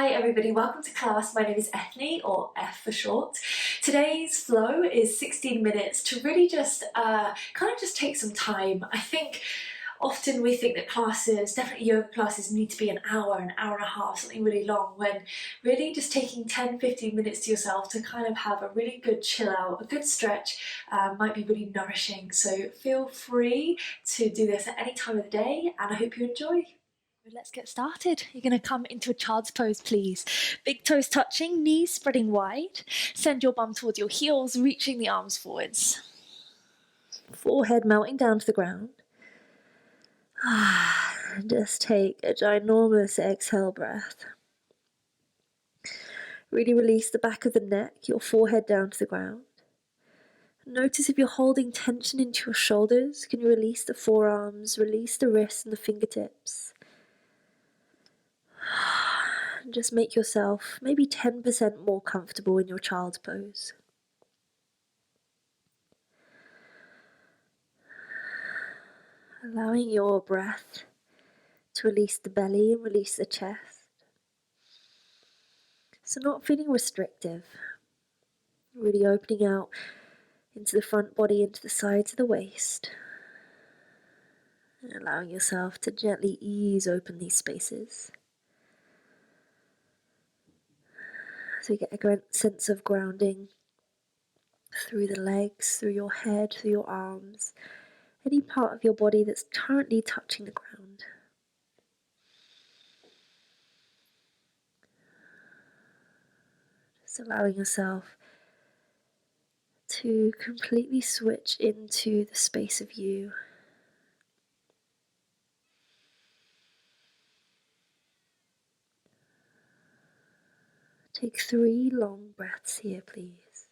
Hi everybody, welcome to class. My name is Eithne, or F for short. Today's flow is 16 minutes to really just kind of just take some time. I think often we think that classes, definitely yoga classes, need to be an hour and a half, something really long, when really just taking 10-15 minutes to yourself to kind of have a really good chill out, a good stretch might be really nourishing. So feel free to do this at any time of the day, and I hope you enjoy. Let's get started. You're going to come into a child's pose, please. Big toes touching, knees spreading wide. Send your bum towards your heels, reaching the arms forwards. Forehead melting down to the ground. Just take a ginormous exhale breath. Really release the back of the neck, your forehead down to the ground. Notice if you're holding tension into your shoulders. Can you release the forearms, release the wrists and the fingertips? Just make yourself maybe 10% more comfortable in your child's pose. Allowing your breath to release the belly and release the chest. So not feeling restrictive. Really opening out into the front body, into the sides of the waist. And allowing yourself to gently ease open these spaces. So you get a great sense of grounding through the legs, through your head, through your arms, any part of your body that's currently touching the ground. Just allowing yourself to completely switch into the space of you. Take 3 long breaths here, please.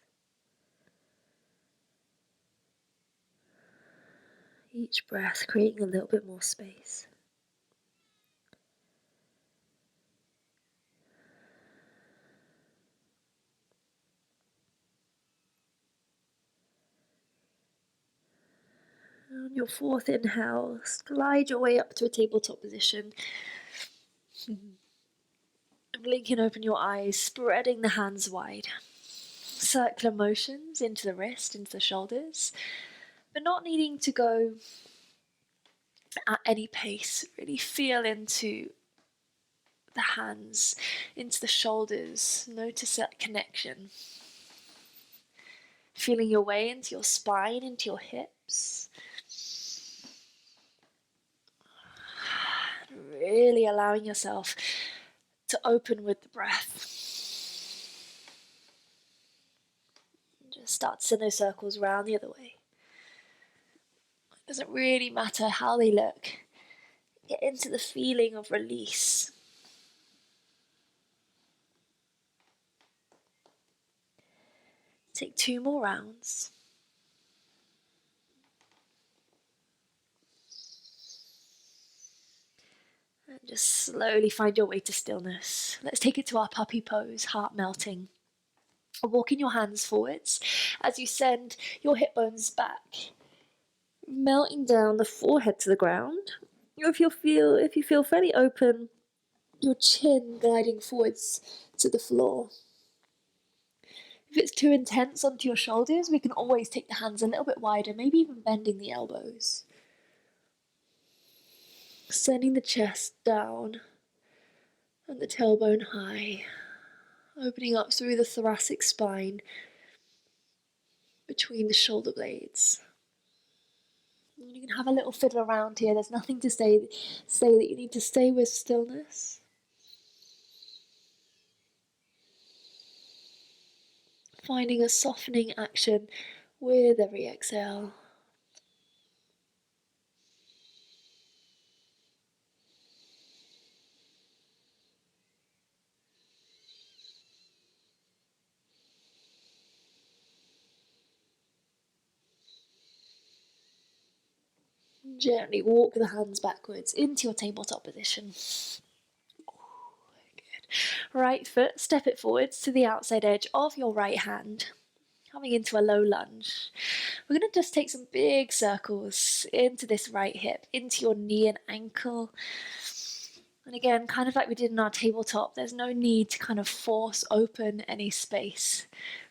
Each breath creating a little bit more space. On your 4th inhale, slide your way up to a tabletop position. Blinking open your eyes, spreading the hands wide. Circular motions into the wrist, into the shoulders, but not needing to go at any pace. Really feel into the hands, into the shoulders. Notice that connection. Feeling your way into your spine, into your hips. Really allowing yourself to open with the breath. Just start to send those circles round the other way. It doesn't really matter how they look. Get into the feeling of release. Take 2 more rounds. And just slowly find your way to stillness. Let's take it to our puppy pose, heart melting. Walking your hands forwards as you send your hip bones back, melting down the forehead to the ground. If you feel fairly open, your chin gliding forwards to the floor. If it's too intense onto your shoulders, we can always take the hands a little bit wider, maybe even bending the elbows. Sending the chest down and the tailbone high, opening up through the thoracic spine between the shoulder blades. And you can have a little fiddle around here. There's nothing to say that you need to stay with stillness. Finding a softening action with every exhale. Gently walk the hands backwards into your tabletop position. Good. Right foot, step it forwards to the outside edge of your right hand. Coming into a low lunge. We're going to just take some big circles into this right hip, into your knee and ankle. And again, kind of like we did in our tabletop, there's no need to kind of force open any space.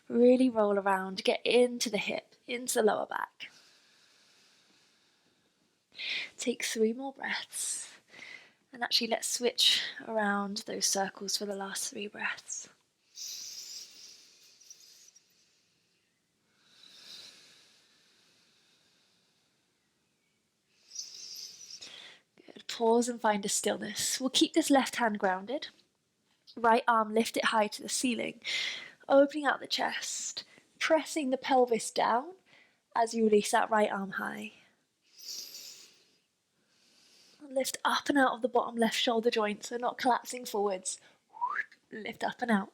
Really roll around, get into the hip, into the lower back. Take 3 more breaths. And actually let's switch around those circles for the last 3 breaths. Good. Pause and find a stillness. We'll keep this left hand grounded. Right arm, lift it high to the ceiling. Opening out the chest. Pressing the pelvis down as you release that right arm high. Lift up and out of the bottom left shoulder joint, so not collapsing forwards. Lift up and out.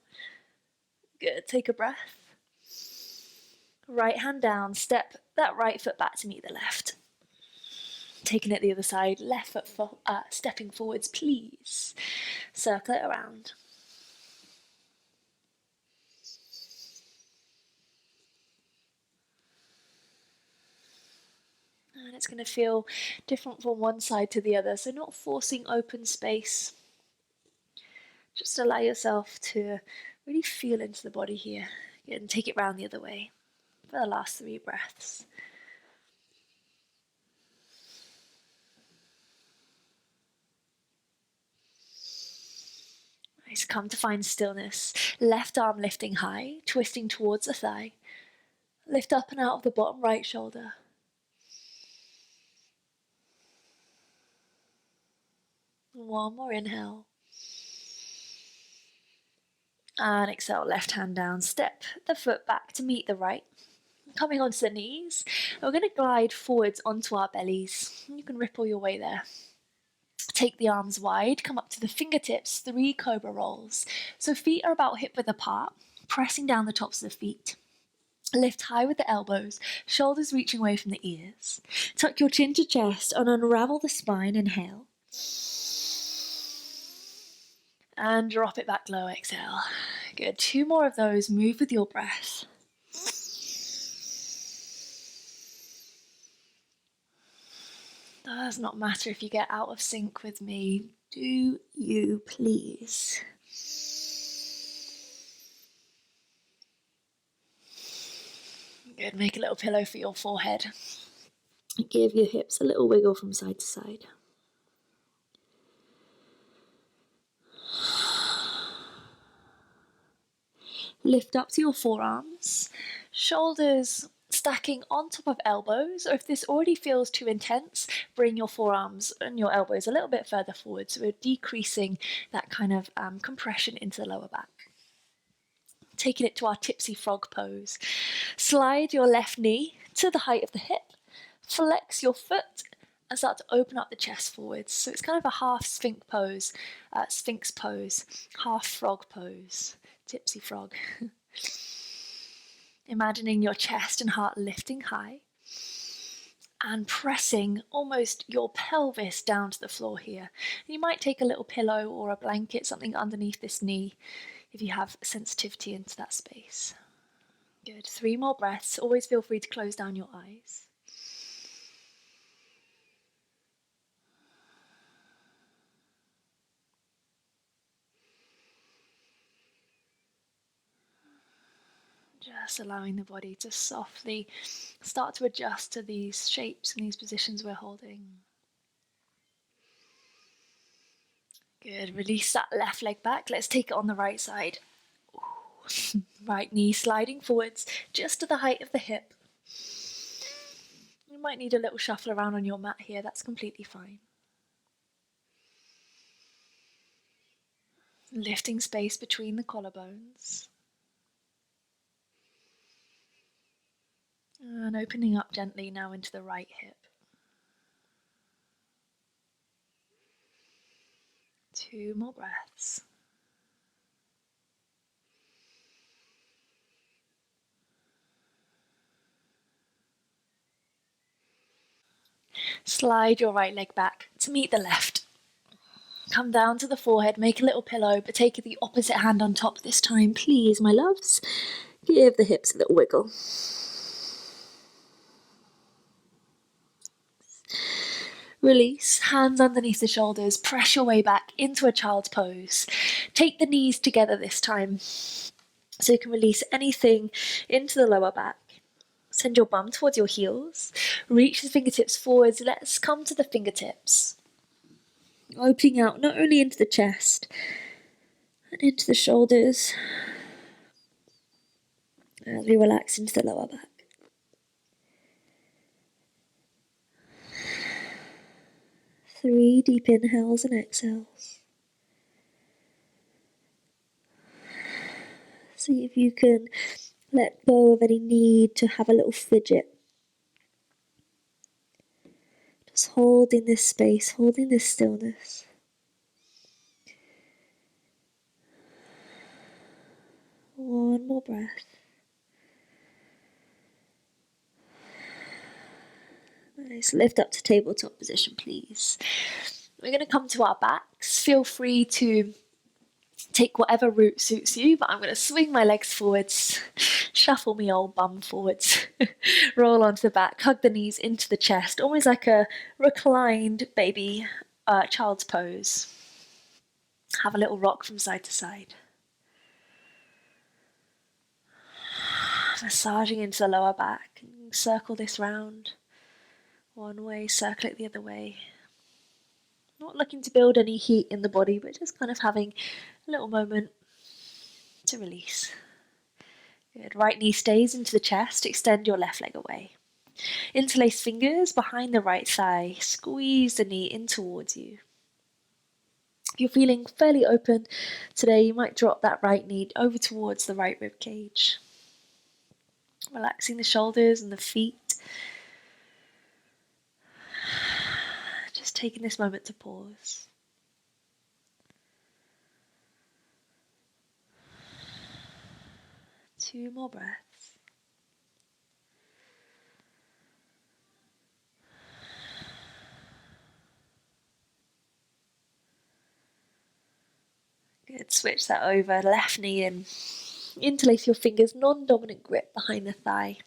Good. Take a breath. Right hand down, step that right foot back to meet the left. Taking it the other side, left foot stepping forwards, please. Circle it around. And it's going to feel different from one side to the other, so not forcing open space. Just allow yourself to really feel into the body here. And take it round the other way for the last 3 breaths. Nice, come to find stillness. Left arm lifting high, twisting towards the thigh. Lift up and out of the bottom right shoulder. One more inhale. And exhale, left hand down. Step the foot back to meet the right. Coming onto the knees. We're going to glide forwards onto our bellies. You can ripple your way there. Take the arms wide, come up to the fingertips, 3 cobra rolls. So feet are about hip width apart, pressing down the tops of the feet. Lift high with the elbows, shoulders reaching away from the ears. Tuck your chin to chest and unravel the spine, inhale. And drop it back low, exhale. Good, 2 more of those, move with your breath. Does not matter if you get out of sync with me. Do you please? Good, make a little pillow for your forehead. Give your hips a little wiggle from side to side. Lift up to your forearms, shoulders stacking on top of elbows, or if this already feels too intense, bring your forearms and your elbows a little bit further forward, so we're decreasing that kind of compression into the lower back. Taking it to our tipsy frog pose. Slide your left knee to the height of the hip, flex your foot, and start to open up the chest forwards. So it's kind of a half sphinx pose, half frog pose, tipsy frog. Imagining your chest and heart lifting high and pressing almost your pelvis down to the floor here. You might take a little pillow or a blanket, something underneath this knee if you have sensitivity into that space. Good. 3 more breaths. Always feel free to close down your eyes. Just allowing the body to softly start to adjust to these shapes and these positions we're holding. Good, release that left leg back. Let's take it on the right side. Right knee sliding forwards just to the height of the hip. You might need a little shuffle around on your mat here, that's completely fine. Lifting space between the collarbones. And opening up gently now into the right hip. 2 more breaths. Slide your right leg back to meet the left. Come down to the forehead, make a little pillow, but take the opposite hand on top this time, please, my loves. Give the hips a little wiggle. Release, hands underneath the shoulders, press your way back into a child's pose. Take the knees together this time so you can release anything into the lower back. Send your bum towards your heels. Reach the fingertips forwards. Let's come to the fingertips. Opening out not only into the chest and into the shoulders as we relax into the lower back. 3 deep inhales and exhales. See if you can let go of any need to have a little fidget. Just holding this space, holding this stillness. One more breath. Nice. Lift up to tabletop position, please. We're going to come to our backs. Feel free to take whatever route suits you, but I'm going to swing my legs forwards, shuffle me old bum forwards, roll onto the back, hug the knees into the chest, almost like a reclined baby child's pose. Have a little rock from side to side. Massaging into the lower back. Circle this round. One way, circle it the other way. Not looking to build any heat in the body, but just kind of having a little moment to release. Good. Right knee stays into the chest. Extend your left leg away. Interlace fingers behind the right thigh. Squeeze the knee in towards you. If you're feeling fairly open today, you might drop that right knee over towards the right rib cage. Relaxing the shoulders and the feet. Just taking this moment to pause. Two more breaths. Good. Switch that over. Left knee in. Interlace your fingers. Non-dominant grip behind the thigh.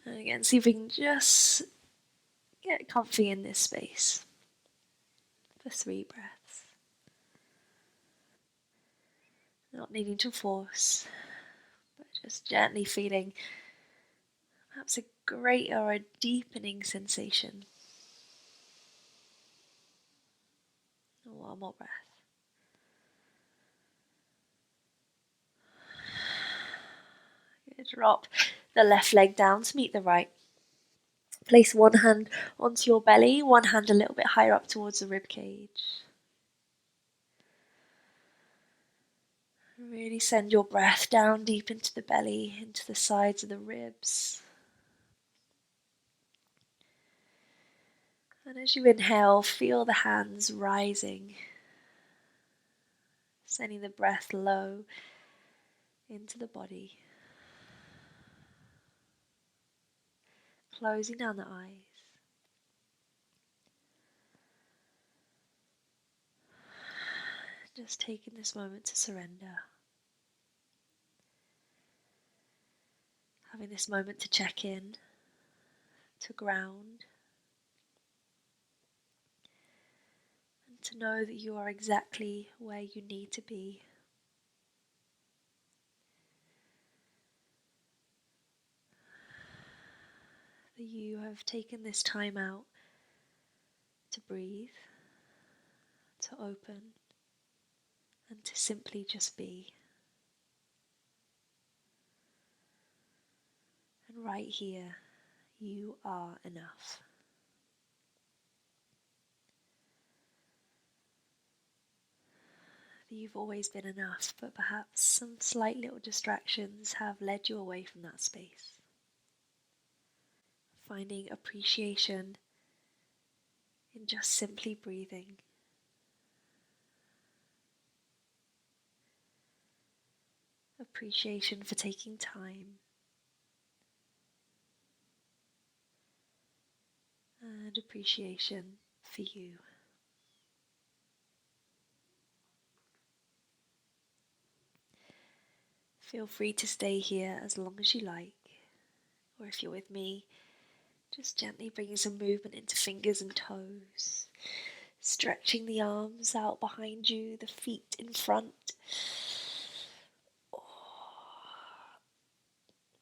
And again, see if we can just get comfy in this space for 3 breaths. Not needing to force, but just gently feeling perhaps a greater or a deepening sensation. One more breath. Drop the left leg down to meet the right. Place one hand onto your belly, one hand a little bit higher up towards the rib cage. Really send your breath down deep into the belly, into the sides of the ribs. And as you inhale, feel the hands rising, sending the breath low into the body. Closing down the eyes. Just taking this moment to surrender. Having this moment to check in, to ground, and to know that you are exactly where you need to be. That you have taken this time out to breathe, to open, and to simply just be. And right here, you are enough. You've always been enough, but perhaps some slight little distractions have led you away from that space. Finding appreciation in just simply breathing. Appreciation for taking time. And appreciation for you. Feel free to stay here as long as you like, or if you're with me, Just gently bringing some movement into fingers and toes. Stretching the arms out behind you, the feet in front.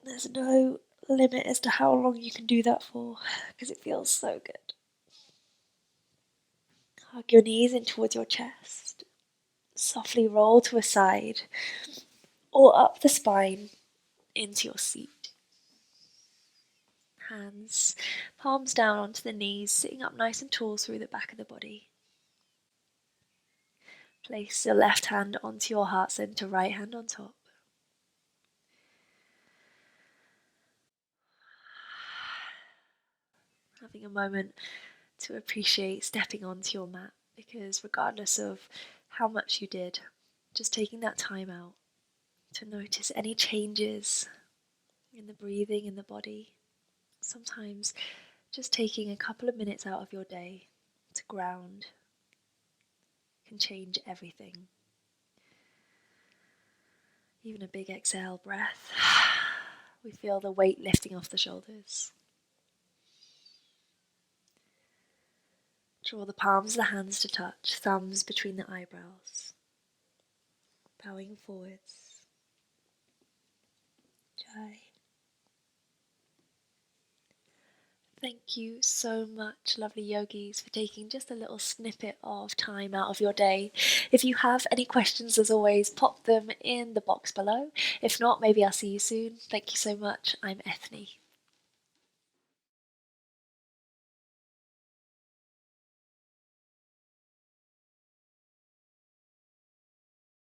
There's no limit as to how long you can do that for, because it feels so good. Hug your knees in towards your chest. Softly roll to a side or up the spine into your seat. Hands, palms down onto the knees, sitting up nice and tall through the back of the body. Place your left hand onto your heart center, right hand on top. Having a moment to appreciate stepping onto your mat, because regardless of how much you did, just taking that time out to notice any changes in the breathing in the body. Sometimes just taking a couple of minutes out of your day to ground can change everything. Even a big exhale breath, we feel the weight lifting off the shoulders. Draw the palms of the hands to touch, thumbs between the eyebrows. Bowing forwards. Jai. Thank you so much, lovely yogis, for taking just a little snippet of time out of your day. If you have any questions, as always, pop them in the box below. If not, maybe I'll see you soon. Thank you so much. I'm Eithne.